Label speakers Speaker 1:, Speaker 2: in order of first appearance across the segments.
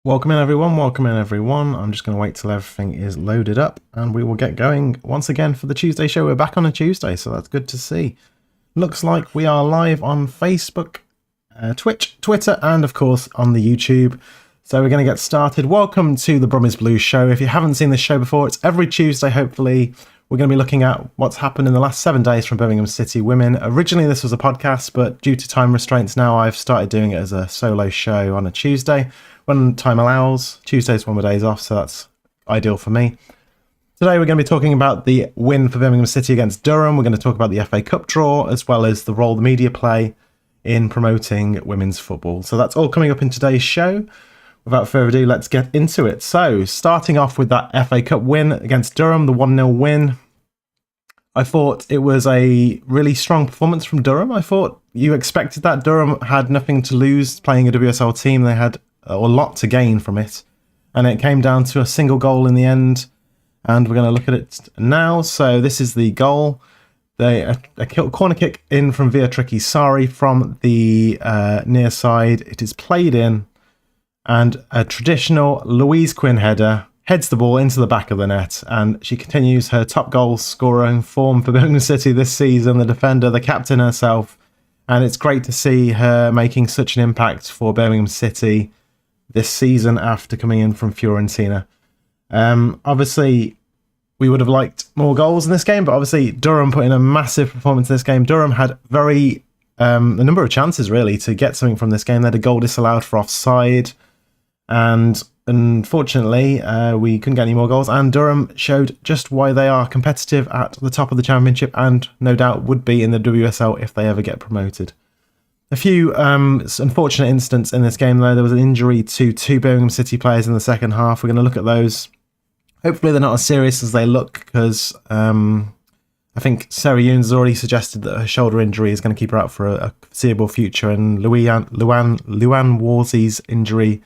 Speaker 1: Welcome in everyone. I'm just going to wait till everything is loaded up and we will get going once again for the Tuesday show. We're back on a Tuesday, so that's good to see. Looks like we are live on Facebook, Twitch, Twitter, and of course on the YouTube. So we're going to get started. Welcome to the Brum is Blue show. If you haven't seen this show before, it's every Tuesday, hopefully. We're going to be looking at what's happened in the last 7 days from Birmingham City women. Originally, this was a podcast, but due to time restraints now, I've started doing it as a solo show on a Tuesday when time allows. Tuesday's one of my days off, so that's ideal for me. Today, we're going to be talking about the win for Birmingham City against Durham. We're going to talk about the FA Cup draw, as well as the role the media play in promoting women's football. So that's all coming up in today's show. Without further ado, let's get into it. So, starting off with that FA Cup win against Durham, the 1-0 win. I thought it was a really strong performance from Durham. I thought you expected that. Durham had nothing to lose playing a WSL team. They had a lot to gain from it. And it came down to a single goal in the end. And we're going to look at it now. So, this is the goal. A corner kick in from Beatrice Sari from the near side. It is played in. And a traditional Louise Quinn header heads the ball into the back of the net, and she continues her top goal scoring form for Birmingham City this season, the defender, the captain herself, and it's great to see her making such an impact for Birmingham City this season after coming in from Fiorentina. Obviously, we would have liked more goals in this game, but obviously Durham put in a massive performance in this game. Durham had a number of chances, really, to get something from this game. They had a goal disallowed for offside. And unfortunately, we couldn't get any more goals. And Durham showed just why they are competitive at the top of the championship and no doubt would be in the WSL if they ever get promoted. A few unfortunate incidents in this game, though. There was an injury to two Birmingham City players in the second half. We're going to look at those. Hopefully they're not as serious as they look, because I think Sarah Ewens has already suggested that her shoulder injury is going to keep her out for a foreseeable future. And Louise and Worsey's injury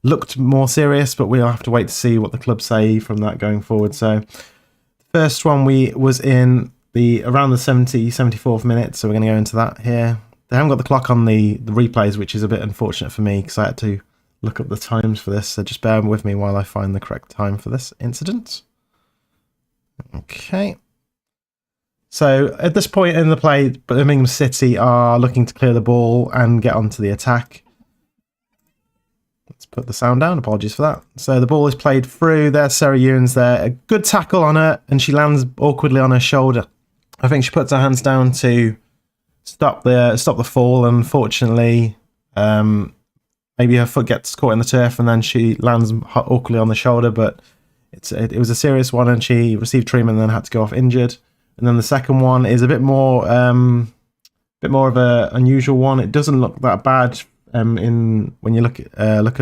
Speaker 1: looked more serious, but we'll have to wait to see what the club say from that going forward. So the first one was in around the 74th minute, so we're going to go into that here. They haven't got the clock on the replays, which is a bit unfortunate for me because I had to look up the times for this, so just bear with me while I find the correct time for this incident. Okay. So at this point in the play, Birmingham City are looking to clear the ball and get onto the attack. Let's put the sound down. Apologies for that. So the ball is played through. There's Sarah Ewens there. A good tackle on her, and she lands awkwardly on her shoulder. I think she puts her hands down to stop the fall. Unfortunately, maybe her foot gets caught in the turf, and then she lands awkwardly on the shoulder. But it was a serious one, and she received treatment and then had to go off injured. And then the second one is a bit more of a unusual one. It doesn't look that bad when you look at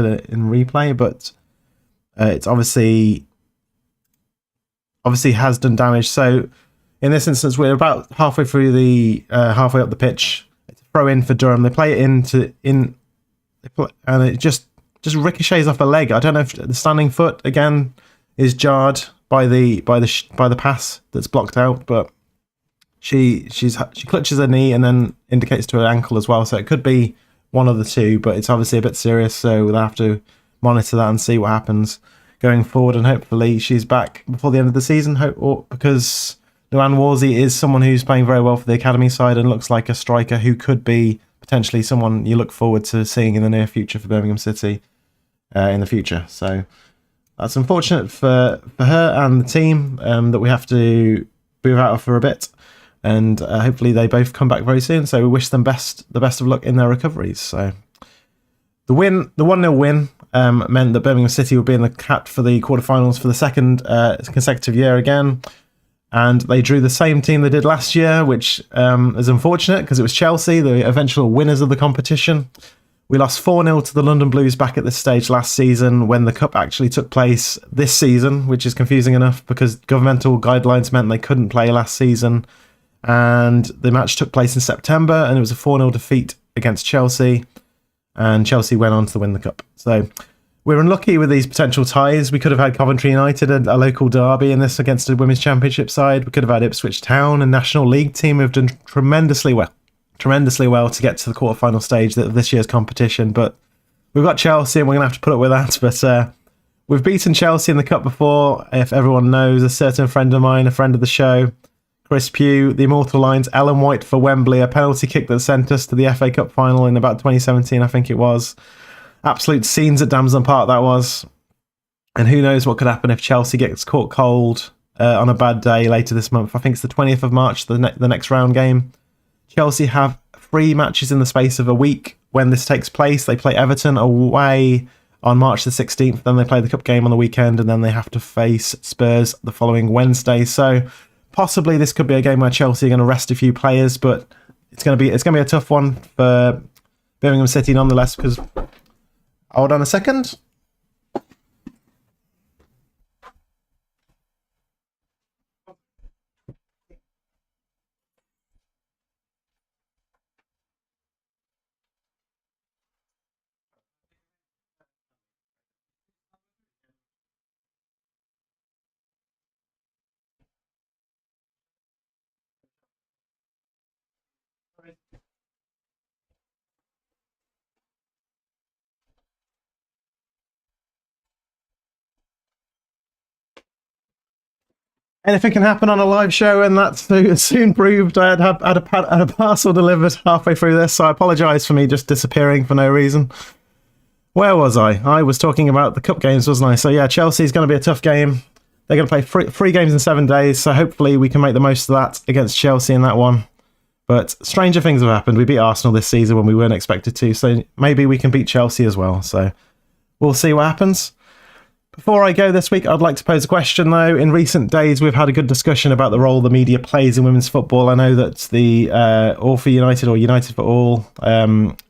Speaker 1: it in replay, but it's obviously has done damage. So in this instance, we're about halfway up the pitch. It's a throw in for Durham. They play it and it just ricochets off a leg. I don't know if the standing foot again is jarred by the pass that's blocked out, but she clutches her knee and then indicates to her ankle as well. So it could be one of the two, but it's obviously a bit serious, so we'll have to monitor that and see what happens going forward, and hopefully she's back before the end of the season, because Louise and Worsey is someone who's playing very well for the academy side and looks like a striker who could be potentially someone you look forward to seeing in the near future for Birmingham City in the future. So that's unfortunate for her and the team that we have to be without her for a bit. And hopefully they both come back very soon. So we wish them the best of luck in their recoveries. So the 1-0 win meant that Birmingham City would be in the cat for the quarterfinals for the second consecutive year again. And they drew the same team they did last year, which is unfortunate because it was Chelsea, the eventual winners of the competition. We lost 4-0 to the London Blues back at this stage last season when the cup actually took place this season, which is confusing enough because governmental guidelines meant they couldn't play last season. And the match took place in September, and it was a 4-0 defeat against Chelsea, and Chelsea went on to win the cup. So we're unlucky with these potential ties. We could have had Coventry United, a local derby in this against a women's championship side. We could have had Ipswich Town, a National League team who've done tremendously well to get to the quarterfinal stage of this year's competition. But we've got Chelsea and we're going to have to put up with that. But we've beaten Chelsea in the Cup before. If everyone knows, a certain friend of mine, a friend of the show, Chris Pugh, the Immortal Lines, Ellen White for Wembley, a penalty kick that sent us to the FA Cup final in about 2017, I think it was. Absolute scenes at Damson Park, that was. And who knows what could happen if Chelsea gets caught cold on a bad day later this month. I think it's the 20th of March, the next round game. Chelsea have 3 matches in the space of a week when this takes place. They play Everton away on March the 16th, then they play the cup game on the weekend, and then they have to face Spurs the following Wednesday. So possibly this could be a game where Chelsea are going to rest a few players, but it's going to be a tough one for Birmingham City nonetheless. Because hold on a second. Anything can happen on a live show, and that soon proved. I had a parcel delivered halfway through this, so I apologise for me just disappearing for no reason. Where was I? I was talking about the cup games, wasn't I? So yeah, Chelsea's going to be a tough game. They're going to play three games in 7 days, so hopefully we can make the most of that against Chelsea in that one. But stranger things have happened. We beat Arsenal this season when we weren't expected to, so maybe we can beat Chelsea as well. So we'll see what happens. Before I go this week, I'd like to pose a question, though. In recent days, we've had a good discussion about the role the media plays in women's football. I know that the All for United or United for All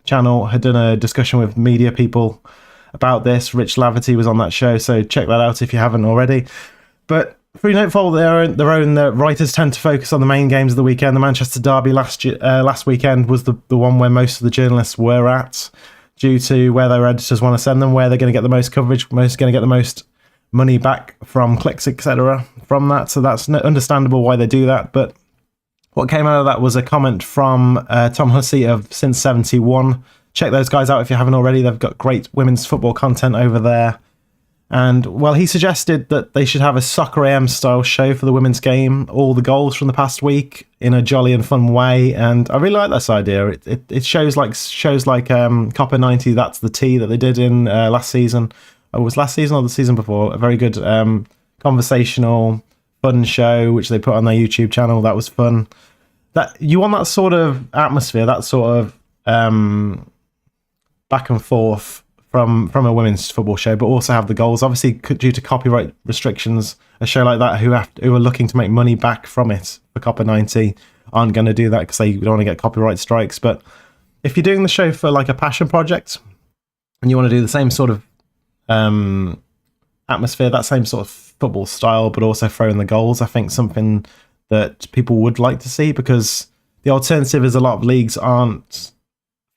Speaker 1: channel had done a discussion with media people about this. Rich Laverty was on that show, so check that out if you haven't already. But through no fault of their own, the writers tend to focus on the main games of the weekend. The Manchester derby last weekend was the one where most of the journalists were at, due to where their editors want to send them, where they're going to get the most coverage, going to get the most money back from clicks, etc. from that. So that's understandable why they do that. But what came out of that was a comment from Tom Hussey of Since 71. Check those guys out if you haven't already. They've got great women's football content over there. And, well, he suggested that they should have a Soccer AM style show for the women's game, all the goals from the past week in a jolly and fun way. And I really like this idea. It shows like Copper 90, That's the Tea, that they did in last season. It was last season or the season before. A very good conversational, fun show, which they put on their YouTube channel. That was fun. That you want that sort of atmosphere, that sort of back and forth from a women's football show, but also have the goals. Obviously, due to copyright restrictions, a show like that who are looking to make money back from it for Copper 90 aren't going to do that because they don't want to get copyright strikes. But if you're doing the show for like a passion project and you want to do the same sort of atmosphere, that same sort of football style, but also throw in the goals, I think something that people would like to see, because the alternative is a lot of leagues aren't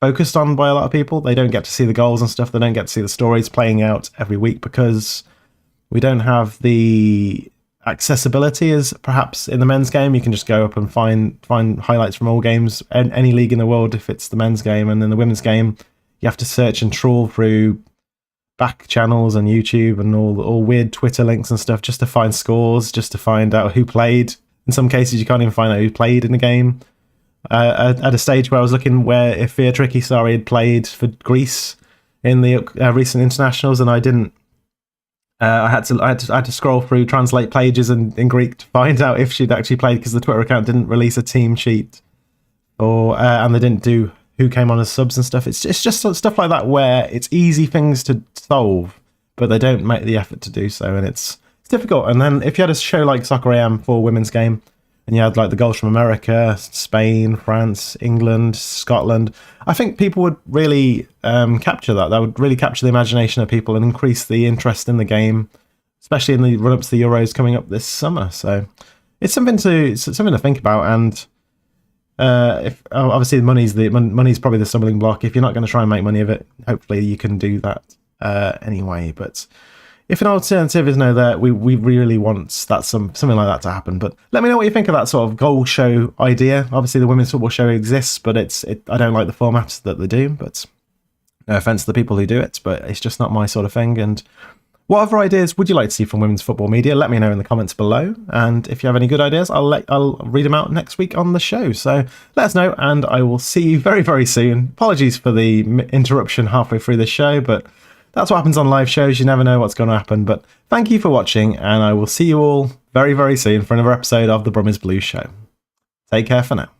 Speaker 1: focused on by a lot of people. They don't get to see the goals and stuff. They don't get to see the stories playing out every week because we don't have the accessibility as perhaps in the men's game. You can just go up and find highlights from all games, any league in the world if it's the men's game. And in the women's game, you have to search and trawl through back channels and YouTube and all weird Twitter links and stuff just to find scores, just to find out who played. In some cases, you can't even find out who played in the game. At a stage where I was looking where if Beatrice Sari had played for Greece in the recent internationals, and I didn't. I had to scroll through, translate pages in Greek to find out if she'd actually played, because the Twitter account didn't release a team sheet, and they didn't do who came on as subs and stuff. It's just stuff like that where it's easy things to solve, but they don't make the effort to do so, and it's difficult. And then if you had a show like Soccer AM for women's game, and you had like the goals from America, Spain, France, England, Scotland, I think people would really capture that. That would really capture the imagination of people and increase the interest in the game, especially in the run-up to the Euros coming up this summer. So it's something to think about. And if obviously money's probably the stumbling block. If you're not going to try and make money of it, hopefully you can do that anyway. But if an alternative is there, we really want something like that to happen. But let me know what you think of that sort of goal show idea. Obviously, the women's football show exists, but I don't like the format that they do. But No offense to the people who do it, but it's just not my sort of thing. And what other ideas would you like to see from women's football media? Let me know in the comments below. And if you have any good ideas, I'll read them out next week on the show. So let us know, and I will see you very, very soon. Apologies for the interruption halfway through the show, but that's what happens on live shows. You never know what's going to happen. But thank you for watching, and I will see you all very, very soon for another episode of the Brum is Blue show. Take care for now.